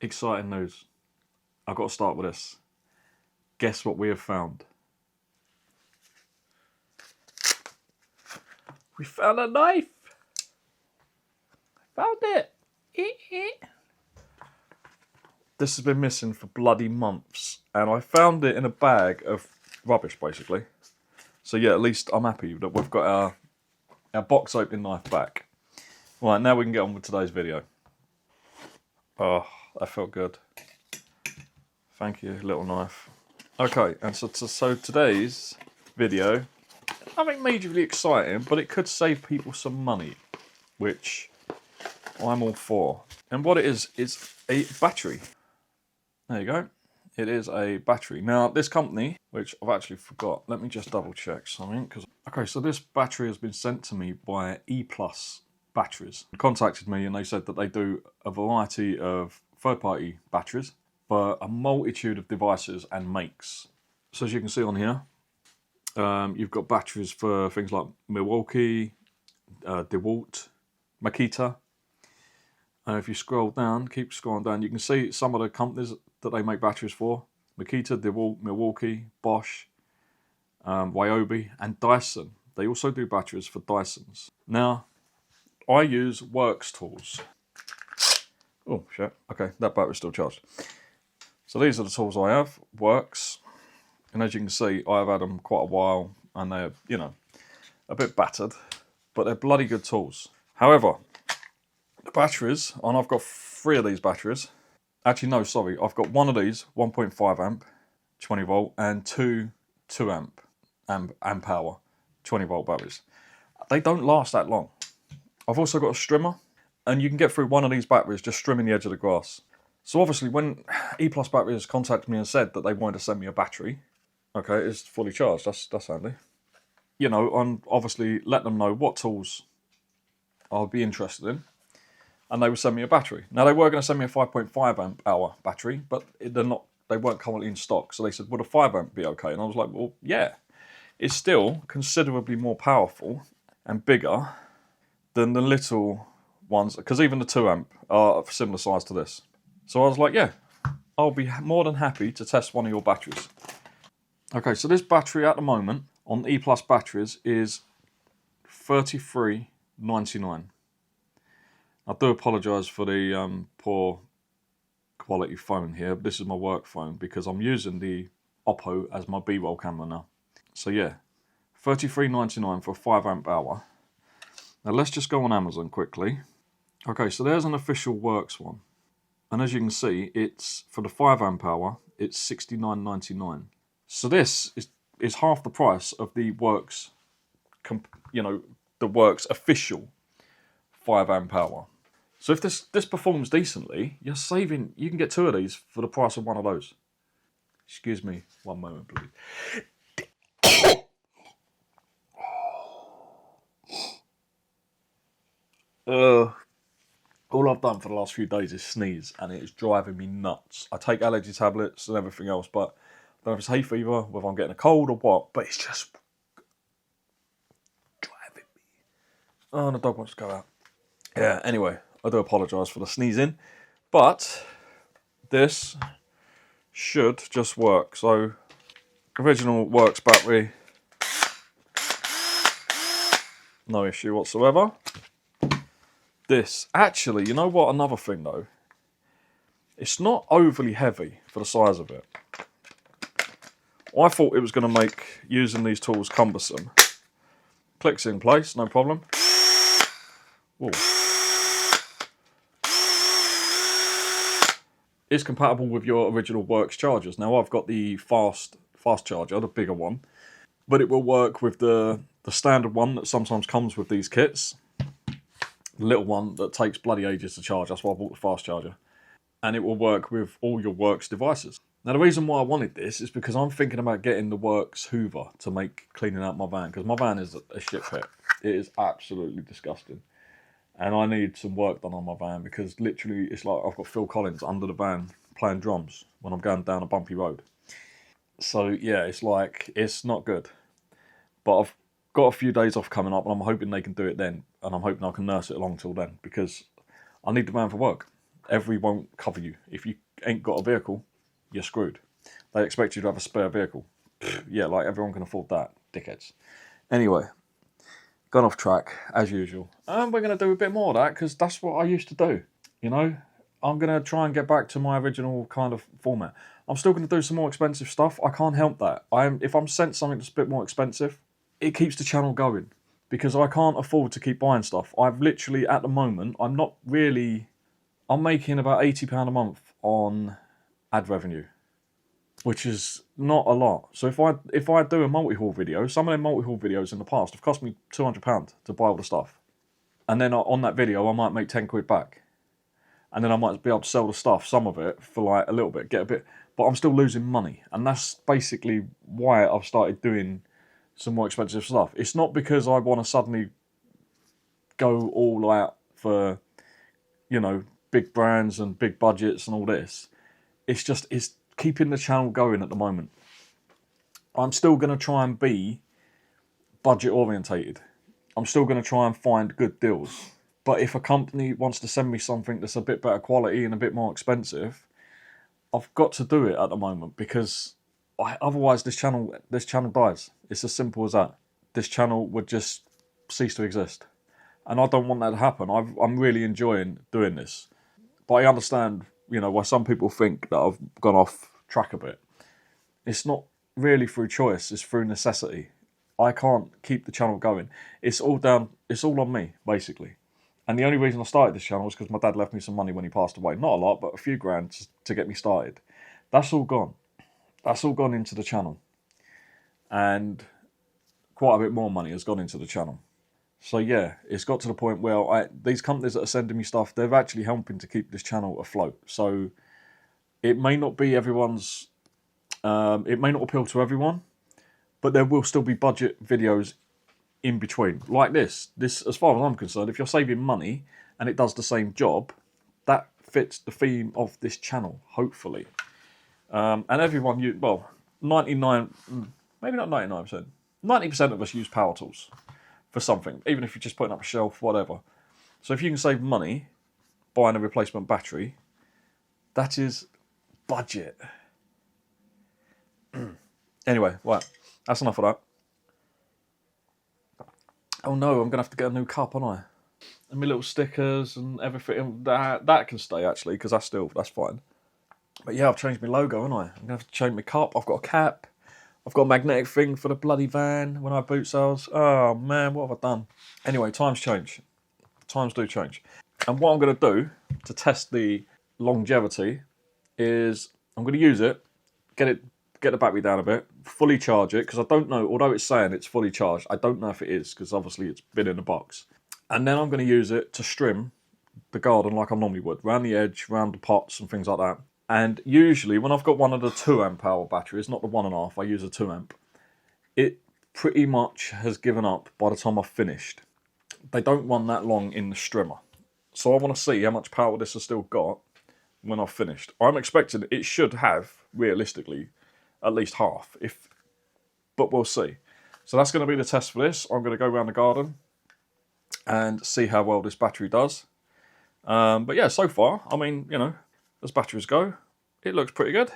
Exciting news. I've got to start with this. Guess what we have found? We found a knife! Found it! This has been missing for bloody months, and I found it in a bag of rubbish, basically. So yeah, at least I'm happy that we've got our box opening knife back. Right, now we can get on with today's video. Oh, that felt good. Thank you, little knife. Okay, and so today's video, nothing majorly exciting, but it could save people some money, which I'm all for. And what it is a battery. There you go. It is a battery. Now, this company, which I've actually forgot, let me just double check something. Okay, so this battery has been sent to me by EplusBatteries. They contacted me and they said that they do a variety of third-party batteries for a multitude of devices and makes. So as you can see on here, you've got batteries for things like Milwaukee, DeWalt, Makita. If you scroll down, keep scrolling down, you can see some of the companies that they make batteries for. Makita, DeWalt, Milwaukee, Bosch, Ryobi, and Dyson. They also do batteries for Dysons. Now, I use Worx tools. Oh, shit. Okay, that battery's still charged. So these are the tools I have, Worx. And as you can see, I've had them quite a while, and they're, you know, a bit battered, but they're bloody good tools. However, the batteries, and I've got 3 of these batteries. Actually, no, sorry. I've got one of these, 1.5 amp, 20 volt, and 2 amp hour, 20 volt batteries. They don't last that long. I've also got a strimmer, and you can get through one of these batteries just trimming the edge of the grass. So obviously, when EplusBatteries contacted me and said that they wanted to send me a battery, okay, it's fully charged. That's handy. You know, and obviously let them know what tools I'll be interested in, and they would send me a battery. Now, they were going to send me a 5.5 amp hour battery, but they weren't currently in stock. So they said, would a 5 amp be okay? And I was like, well, yeah. It's still considerably more powerful and bigger than the little ones, because even the 2 amp are of similar size to this. So I was like, yeah, I'll be more than happy to test one of your batteries. Okay, so this battery at the moment on EplusBatteries is $33.99. I do apologise for the poor quality phone here. This is my work phone because I'm using the Oppo as my B-roll camera now. So yeah, $33.99 for a 5 amp hour. Now let's just go on Amazon quickly. Okay, so there's an official Worx one. And as you can see, it's for the 5 amp hour, it's $69.99. So this is half the price of the Worx, you know, the Worx official 5 amp hour. So if this performs decently, you can get 2 of these for the price of one of those. Excuse me, one moment, please. All I've done for the last few days is sneeze, and it is driving me nuts. I take allergy tablets and everything else, but I don't know if it's hay fever, whether I'm getting a cold or what, but it's just driving me. Oh, and the dog wants to go out. Yeah, anyway, I do apologise for the sneezing, but this should just work. So, original Worx battery, no issue whatsoever. This, actually, you know what, another thing though, it's not overly heavy for the size of it. I thought it was going to make using these tools cumbersome. Clicks in place, no problem. Whoa. It's compatible with your original Worx chargers. Now I've got the fast charger, the bigger one, but it will work with the standard one that sometimes comes with these kits. The little one that takes bloody ages to charge. That's why I bought the fast charger. And it will work with all your Worx devices. Now the reason why I wanted this is because I'm thinking about getting the Worx Hoover to make cleaning out my van, because my van is a shit pit. It is absolutely disgusting. And I need some work done on my van, because literally it's like I've got Phil Collins under the van playing drums when I'm going down a bumpy road. So yeah, it's like, it's not good. But I've got a few days off coming up, and I'm hoping they can do it then, and I'm hoping I can nurse it along till then, because I need the van for work. Every won't cover you. If you ain't got a vehicle, you're screwed. They expect you to have a spare vehicle. Yeah, like everyone can afford that, dickheads. Anyway, gone off track as usual. And we're going to do a bit more of that because that's what I used to do. You know, I'm going to try and get back to my original kind of format. I'm still going to do some more expensive stuff. I can't help that. If I'm sent something that's a bit more expensive, it keeps the channel going because I can't afford to keep buying stuff. I've literally, at the moment, I'm making about £80 a month on ad revenue, which is not a lot. So if I do a multi-haul video, some of them multi-haul videos in the past have cost me £200 to buy all the stuff. And then on that video, I might make 10 quid back. And then I might be able to sell the stuff, some of it, for like a little bit, get a bit. But I'm still losing money. And that's basically why I've started doing some more expensive stuff. It's not because I want to suddenly go all out for, you know, big brands and big budgets and all this. It's keeping the channel going at the moment. I'm still going to try and be budget orientated. I'm still going to try and find good deals. But if a company wants to send me something that's a bit better quality and a bit more expensive, I've got to do it at the moment because otherwise this channel dies. It's as simple as that. This channel would just cease to exist. And I don't want that to happen. I'm really enjoying doing this. But I understand, you know, why some people think that I've gone off track a bit. It's not really through choice, it's through necessity. I can't keep the channel going. It's all on me, basically. And the only reason I started this channel was because my dad left me some money when he passed away. Not a lot, but a few grand to get me started. That's all gone. That's all gone into the channel. And quite a bit more money has gone into the channel. So yeah, it's got to the point where these companies that are sending me stuff, they're actually helping to keep this channel afloat. So it may not be everyone's, it may not appeal to everyone, but there will still be budget videos in between. Like this, as far as I'm concerned, if you're saving money and it does the same job, that fits the theme of this channel, hopefully. And everyone, 99, maybe not 99%, 90% of us use power tools for something, even if you're just putting up a shelf, whatever. So if you can save money buying a replacement battery, that is budget. Anyway, right, that's enough of that. Oh no, I'm going to have to get a new cup, aren't I? And my little stickers and everything, that can stay actually, because that's fine. But yeah, I've changed my logo, haven't I? I'm going to have to change my cup. I've got a cap. I've got a magnetic thing for the bloody van when I boot sales. Oh man, what have I done? Anyway, times change. Times do change. And what I'm going to do to test the longevity is I'm going to use it, get the battery down a bit, fully charge it, because I don't know, although it's saying it's fully charged, I don't know if it is, because obviously it's been in a box. And then I'm going to use it to strim the garden like I normally would, round the edge, round the pots and things like that. And usually when I've got one of the 2 amp hour batteries, not the 1.5, I use a 2 amp, it pretty much has given up by the time I've finished. They don't run that long in the strimmer. So I want to see how much power this has still got when I've finished. I'm expecting it should have, realistically, at least half, but we'll see. So that's going to be the test for this. I'm going to go around the garden and see how well this battery does. But yeah, so far, I mean, you know, as batteries go, it looks pretty good.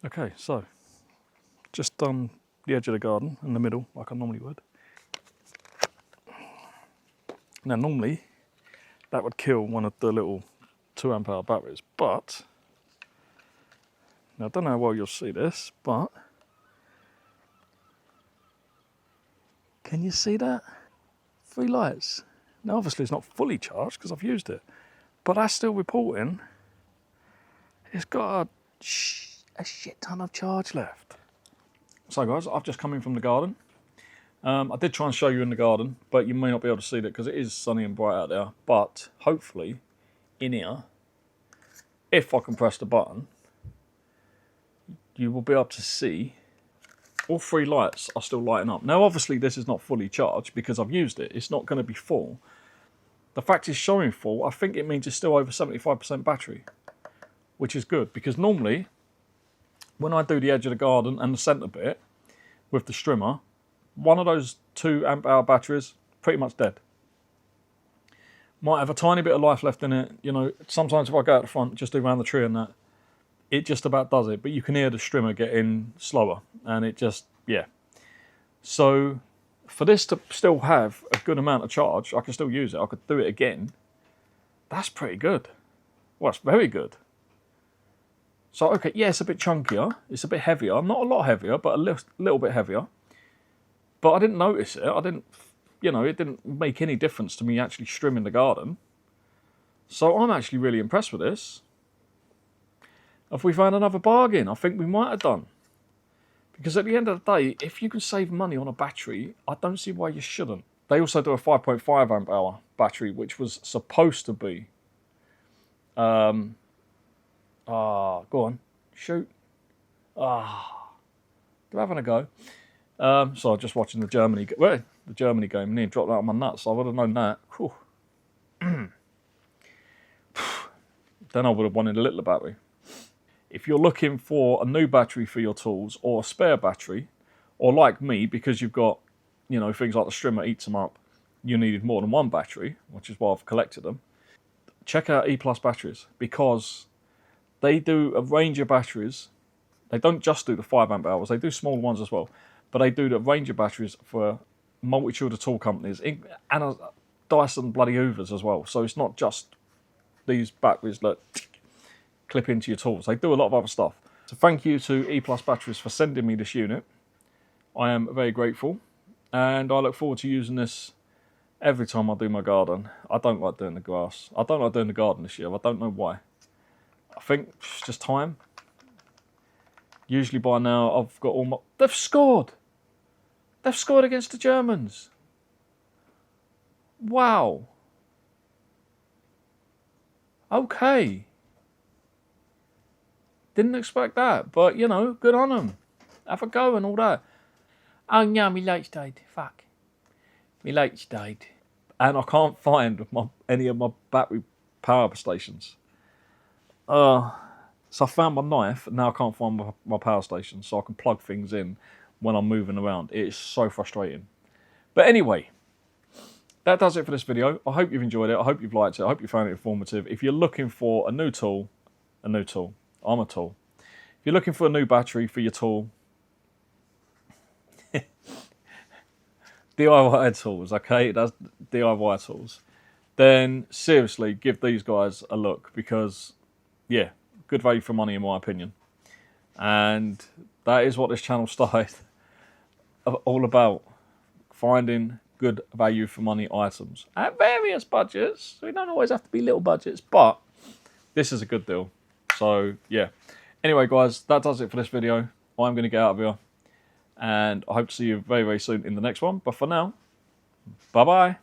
Okay, so just done the edge of the garden in the middle like I normally would. Now normally that would kill one of the little 2 amp hour batteries, but now I don't know how well you'll see this, but can you see that? 3 lights. Now obviously it's not fully charged because I've used it, but that's still reporting it's got a shit ton of charge left. So guys, I've just come in from the garden. I did try and show you in the garden, but you may not be able to see that because it is sunny and bright out there. But hopefully in here, if I can press the button, you will be able to see all 3 lights are still lighting up. Now obviously this is not fully charged because I've used it. It's not going to be full. The fact it's showing full, I think it means it's still over 75% battery, which is good because normally when I do the edge of the garden and the centre bit with the strimmer, one of those 2 amp hour batteries pretty much dead. Might have a tiny bit of life left in it. You know, sometimes if I go out the front, just do around the tree and that, it just about does it. But you can hear the strimmer getting slower and it just, yeah. So for this to still have a good amount of charge, I can still use it. I could do it again. That's pretty good. Well, it's very good. So, okay, yeah, it's a bit chunkier. It's a bit heavier. Not a lot heavier, but a little bit heavier. But I didn't notice it. I didn't, you know, it didn't make any difference to me actually strimming the garden. So I'm actually really impressed with this. Have we found another bargain? I think we might have done. Because at the end of the day, if you can save money on a battery, I don't see why you shouldn't. They also do a 5.5 amp hour battery, which was supposed to be... go on. Shoot. They're having a go. So I was just watching the Germany game, nearly dropped that on my nuts. I would have known that. Then I would have wanted a little battery. If you're looking for a new battery for your tools or a spare battery, or like me, because you've got, you know, things like the strimmer eats them up, you needed more than one battery, which is why I've collected them. Check out EplusBatteries because they do a range of batteries. They don't just do the 5 amp hours, they do smaller ones as well. But they do the range of batteries for multitude of tool companies and Dyson bloody Hoovers as well. So it's not just these batteries that clip into your tools. They do a lot of other stuff. So thank you to EplusBatteries for sending me this unit. I am very grateful. And I look forward to using this every time I do my garden. I don't like doing the grass. I don't like doing the garden this year. I don't know why. I think it's just time. Usually by now I've got all my... They've scored! They've scored against the Germans. Wow. Okay. Didn't expect that, but you know, good on them. Have a go and all that. Oh no, my lights died. Fuck. My lights died. And I can't find any of my battery power stations. So I found my knife, and now I can't find my power station, so I can plug things in when I'm moving around. It is so frustrating. But anyway, that does it for this video. I hope you've enjoyed it. I hope you've liked it. I hope you found it informative. If you're looking for a new tool, I'm a tool. If you're looking for a new battery for your tool, DIY tools, okay? That's DIY tools. Then seriously, give these guys a look because, yeah, good value for money in my opinion. And that is what this channel started all about. Finding good value for money items at various budgets. We don't always have to be little budgets, but this is a good deal. So yeah. Anyway guys, that does it for this video. I'm going to get out of here. And I hope to see you very, very soon in the next one. But for now, bye-bye.